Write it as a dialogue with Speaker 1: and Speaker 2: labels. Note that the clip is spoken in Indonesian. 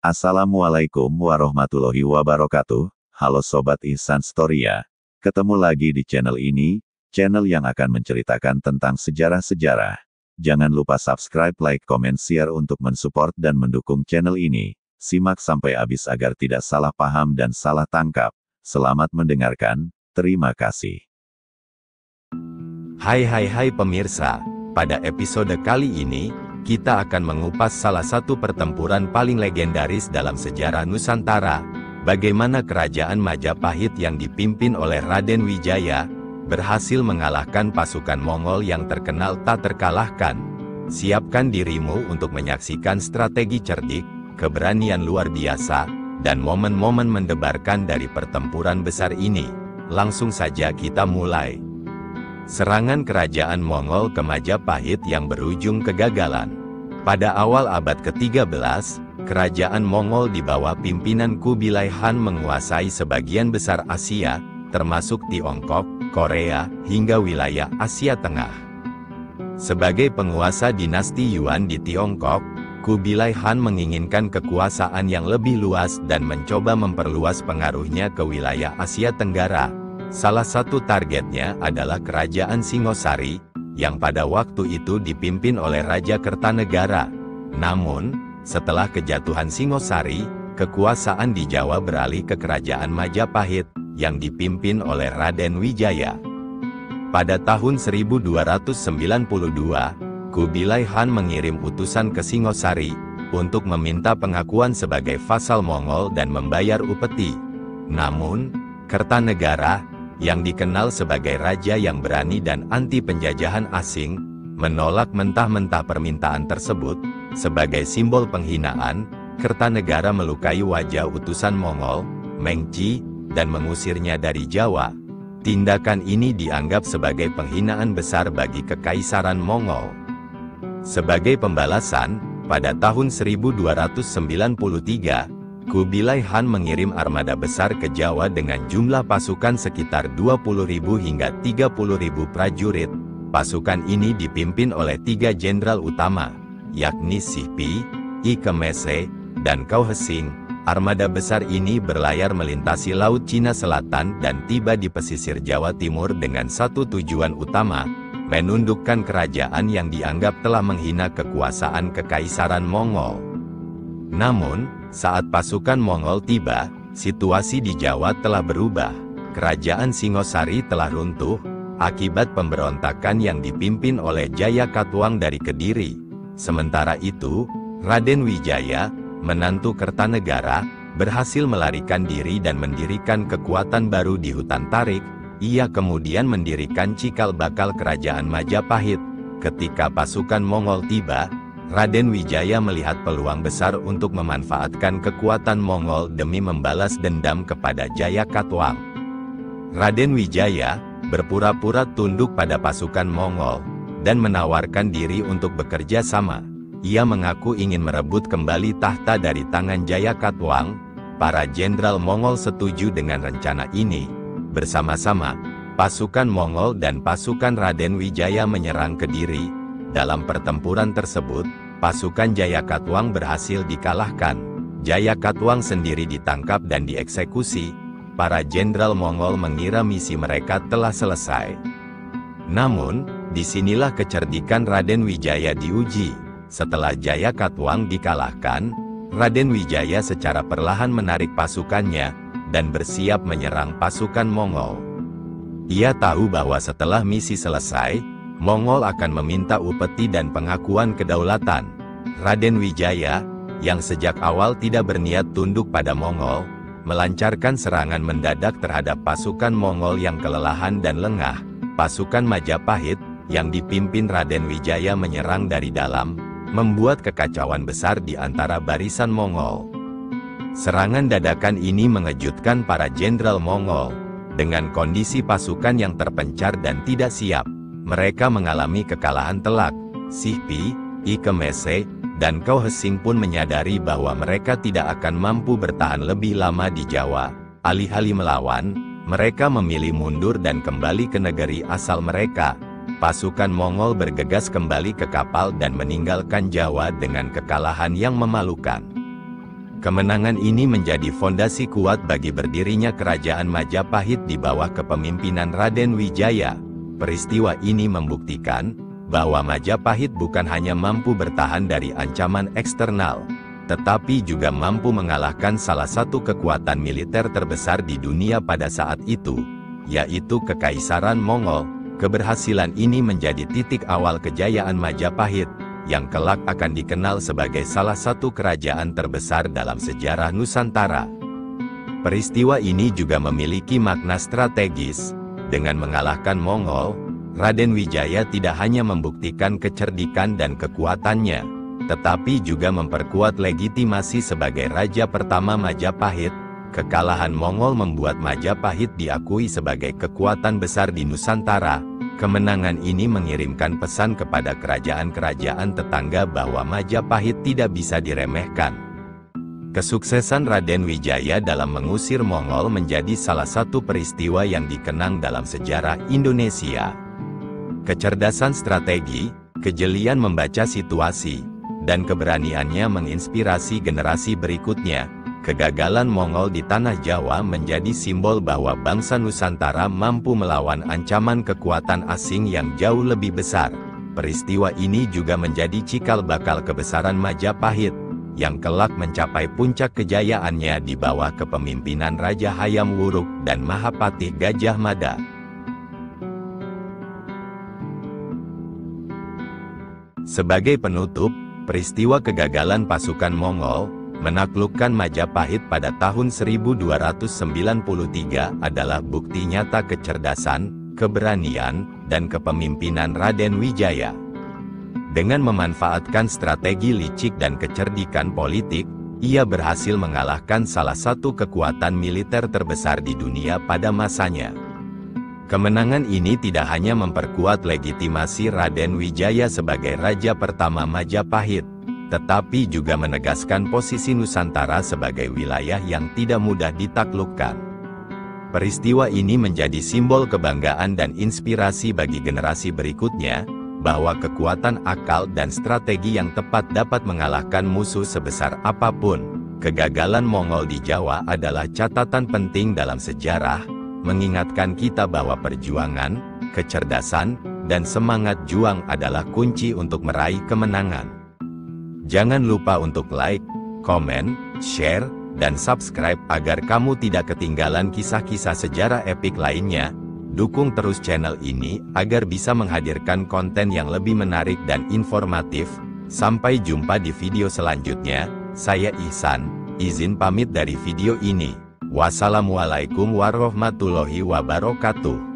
Speaker 1: Assalamualaikum warahmatullahi wabarakatuh. Halo Sobat Ihsan Storia. Ketemu lagi di channel ini, channel yang akan menceritakan tentang sejarah-sejarah. Jangan lupa subscribe, like, comment, share untuk mensupport dan mendukung channel ini. Simak sampai habis agar tidak salah paham dan salah tangkap. Selamat mendengarkan, terima kasih.
Speaker 2: Hai pemirsa, pada episode kali ini, kita akan mengupas salah satu pertempuran paling legendaris dalam sejarah Nusantara, bagaimana kerajaan Majapahit yang dipimpin oleh Raden Wijaya, berhasil mengalahkan pasukan Mongol yang terkenal tak terkalahkan. Siapkan dirimu untuk menyaksikan strategi cerdik, keberanian luar biasa, dan momen-momen mendebarkan dari pertempuran besar ini. Langsung saja kita mulai. Serangan kerajaan Mongol ke Majapahit yang berujung kegagalan. Pada awal abad ke-13, kerajaan Mongol di bawah pimpinan Kubilai Han menguasai sebagian besar Asia, termasuk Tiongkok, Korea, hingga wilayah Asia Tengah. Sebagai penguasa dinasti Yuan di Tiongkok, Kubilai Han menginginkan kekuasaan yang lebih luas dan mencoba memperluas pengaruhnya ke wilayah Asia Tenggara. Salah satu targetnya adalah Kerajaan Singosari, yang pada waktu itu dipimpin oleh Raja Kertanegara. Namun, setelah kejatuhan Singosari, kekuasaan di Jawa beralih ke Kerajaan Majapahit, yang dipimpin oleh Raden Wijaya. Pada tahun 1292, Kubilai Han mengirim utusan ke Singosari, untuk meminta pengakuan sebagai vasal Mongol dan membayar upeti. Namun, Kertanegara, yang dikenal sebagai raja yang berani dan anti penjajahan asing, menolak mentah-mentah permintaan tersebut. Sebagai simbol penghinaan, Kertanegara melukai wajah utusan Mongol, Mengci, dan mengusirnya dari Jawa. Tindakan ini dianggap sebagai penghinaan besar bagi Kekaisaran Mongol. Sebagai pembalasan, pada tahun 1293, Kubilai Han mengirim armada besar ke Jawa dengan jumlah pasukan sekitar 20.000 hingga 30.000 prajurit. Pasukan ini dipimpin oleh 3 jenderal utama, yakni Sihpi, I Kemese, dan Kau Hesing. Armada besar ini berlayar melintasi Laut Cina Selatan dan tiba di pesisir Jawa Timur dengan satu tujuan utama, menundukkan kerajaan yang dianggap telah menghina kekuasaan Kekaisaran Mongol. Namun, saat pasukan Mongol tiba, situasi di Jawa telah berubah. Kerajaan Singosari telah runtuh, akibat pemberontakan yang dipimpin oleh Jayakatwang dari Kediri. Sementara itu, Raden Wijaya, menantu Kertanegara, berhasil melarikan diri dan mendirikan kekuatan baru di hutan Tarik. Ia kemudian mendirikan cikal bakal kerajaan Majapahit. Ketika pasukan Mongol tiba, Raden Wijaya melihat peluang besar untuk memanfaatkan kekuatan Mongol demi membalas dendam kepada Jayakatwang. Raden Wijaya berpura-pura tunduk pada pasukan Mongol dan menawarkan diri untuk bekerja sama. Ia mengaku ingin merebut kembali tahta dari tangan Jayakatwang. Para jenderal Mongol setuju dengan rencana ini. Bersama-sama, pasukan Mongol dan pasukan Raden Wijaya menyerang Kediri. Dalam pertempuran tersebut, pasukan Jayakatwang berhasil dikalahkan. Jayakatwang sendiri ditangkap dan dieksekusi. Para jenderal Mongol mengira misi mereka telah selesai. Namun, disinilah kecerdikan Raden Wijaya diuji. Setelah Jayakatwang dikalahkan, Raden Wijaya secara perlahan menarik pasukannya, dan bersiap menyerang pasukan Mongol. Ia tahu bahwa setelah misi selesai, Mongol akan meminta upeti dan pengakuan kedaulatan. Raden Wijaya, yang sejak awal tidak berniat tunduk pada Mongol, melancarkan serangan mendadak terhadap pasukan Mongol yang kelelahan dan lengah. Pasukan Majapahit, yang dipimpin Raden Wijaya menyerang dari dalam, membuat kekacauan besar di antara barisan Mongol. Serangan dadakan ini mengejutkan para jenderal Mongol. Dengan kondisi pasukan yang terpencar dan tidak siap, mereka mengalami kekalahan telak. Sihpi, I Kemese, dan Kau Hesing pun menyadari bahwa mereka tidak akan mampu bertahan lebih lama di Jawa. Alih-alih melawan, mereka memilih mundur dan kembali ke negeri asal mereka. Pasukan Mongol bergegas kembali ke kapal dan meninggalkan Jawa dengan kekalahan yang memalukan. Kemenangan ini menjadi fondasi kuat bagi berdirinya Kerajaan Majapahit di bawah kepemimpinan Raden Wijaya. Peristiwa ini membuktikan bahwa Majapahit bukan hanya mampu bertahan dari ancaman eksternal, tetapi juga mampu mengalahkan salah satu kekuatan militer terbesar di dunia pada saat itu, yaitu Kekaisaran Mongol. Keberhasilan ini menjadi titik awal kejayaan Majapahit, yang kelak akan dikenal sebagai salah satu kerajaan terbesar dalam sejarah Nusantara. Peristiwa ini juga memiliki makna strategis. Dengan mengalahkan Mongol, Raden Wijaya tidak hanya membuktikan kecerdikan dan kekuatannya, tetapi juga memperkuat legitimasi sebagai raja pertama Majapahit. Kekalahan Mongol membuat Majapahit diakui sebagai kekuatan besar di Nusantara. Kemenangan ini mengirimkan pesan kepada kerajaan-kerajaan tetangga bahwa Majapahit tidak bisa diremehkan. Kesuksesan Raden Wijaya dalam mengusir Mongol menjadi salah satu peristiwa yang dikenang dalam sejarah Indonesia. Kecerdasan strategi, kejelian membaca situasi, dan keberaniannya menginspirasi generasi berikutnya. Kegagalan Mongol di tanah Jawa menjadi simbol bahwa bangsa Nusantara mampu melawan ancaman kekuatan asing yang jauh lebih besar. Peristiwa ini juga menjadi cikal bakal kebesaran Majapahit, yang kelak mencapai puncak kejayaannya di bawah kepemimpinan Raja Hayam Wuruk dan Mahapatih Gajah Mada. Sebagai penutup, peristiwa kegagalan pasukan Mongol menaklukkan Majapahit pada tahun 1293 adalah bukti nyata kecerdasan, keberanian, dan kepemimpinan Raden Wijaya. Dengan memanfaatkan strategi licik dan kecerdikan politik, ia berhasil mengalahkan salah satu kekuatan militer terbesar di dunia pada masanya. Kemenangan ini tidak hanya memperkuat legitimasi Raden Wijaya sebagai raja pertama Majapahit, tetapi juga menegaskan posisi Nusantara sebagai wilayah yang tidak mudah ditaklukkan. Peristiwa ini menjadi simbol kebanggaan dan inspirasi bagi generasi berikutnya, bahwa kekuatan akal dan strategi yang tepat dapat mengalahkan musuh sebesar apapun. Kegagalan Mongol di Jawa adalah catatan penting dalam sejarah, mengingatkan kita bahwa perjuangan, kecerdasan, dan semangat juang adalah kunci untuk meraih kemenangan. Jangan lupa untuk like, komen, share, dan subscribe agar kamu tidak ketinggalan kisah-kisah sejarah epik lainnya. Dukung terus channel ini agar bisa menghadirkan konten yang lebih menarik dan informatif. Sampai jumpa di video selanjutnya. Saya Ihsan, izin pamit dari video ini. Wassalamualaikum warahmatullahi wabarakatuh.